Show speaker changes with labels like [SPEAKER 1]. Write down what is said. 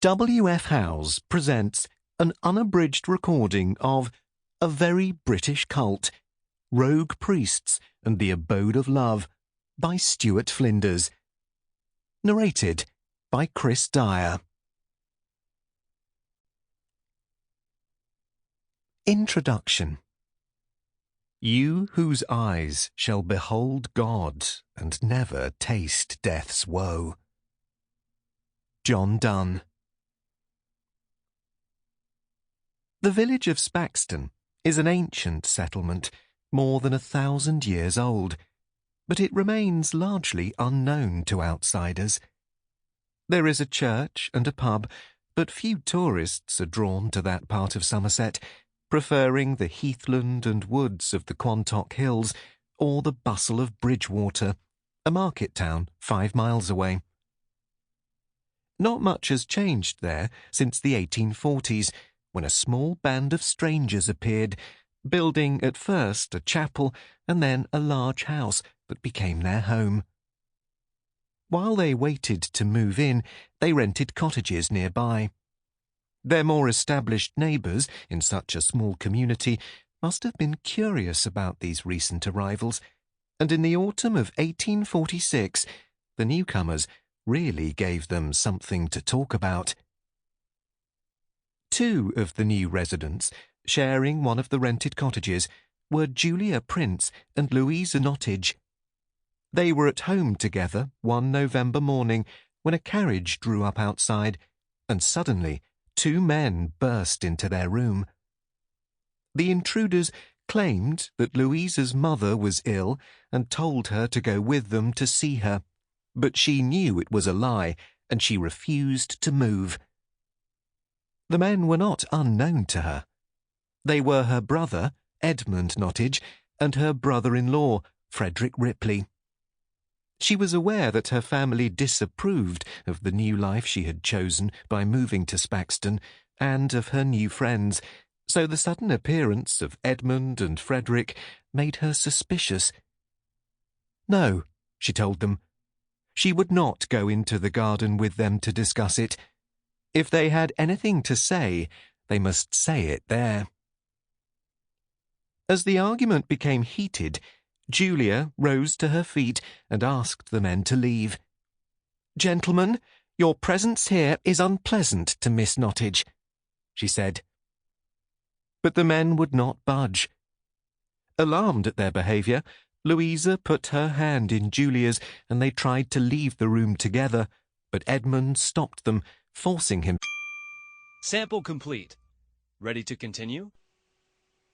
[SPEAKER 1] W.F. Howes presents an unabridged recording of A Very British Cult, Rogue Priests and the Abode of Love by Stuart Flinders. Narrated by Kris Dyer. Introduction. You whose eyes shall behold God and never taste death's woe. John Donne. The village of Spaxton is an ancient settlement, more than 1,000 years old, but it remains largely unknown to outsiders. There is a church and a pub, but few tourists are drawn to that part of Somerset, preferring the heathland and woods of the Quantock Hills or the bustle of Bridgewater, a market town 5 miles away. Not much has changed there since the 1840s, when a small band of strangers appeared, building at first a chapel and then a large house that became their home. While they waited to move in, they rented cottages nearby. Their more established neighbours in such a small community must have been curious about these recent arrivals, and in the autumn of 1846, the newcomers really gave them something to talk about. 2 of the new residents, sharing one of the rented cottages, were Julia Prince and Louisa Nottage. They were at home together one November morning when a carriage drew up outside, and suddenly 2 men burst into their room. The intruders claimed that Louisa's mother was ill and told her to go with them to see her, but she knew it was a lie and she refused to move. The men were not unknown to her. They were her brother, Edmund Nottage, and her brother-in-law, Frederick Ripley. She was aware that her family disapproved of the new life she had chosen by moving to Spaxton and of her new friends, so the sudden appearance of Edmund and Frederick made her suspicious. No, she told them. She would not go into the garden with them to discuss it. If they had anything to say, they must say it there. As the argument became heated, Julia rose to her feet and asked the men to leave. "Gentlemen, your presence here is unpleasant to Miss Nottage," she said. But the men would not budge. Alarmed at their behaviour, Louisa put her hand in Julia's and they tried to leave the room together, but Edmund stopped them, forcing him.
[SPEAKER 2] Sample complete. Ready to continue?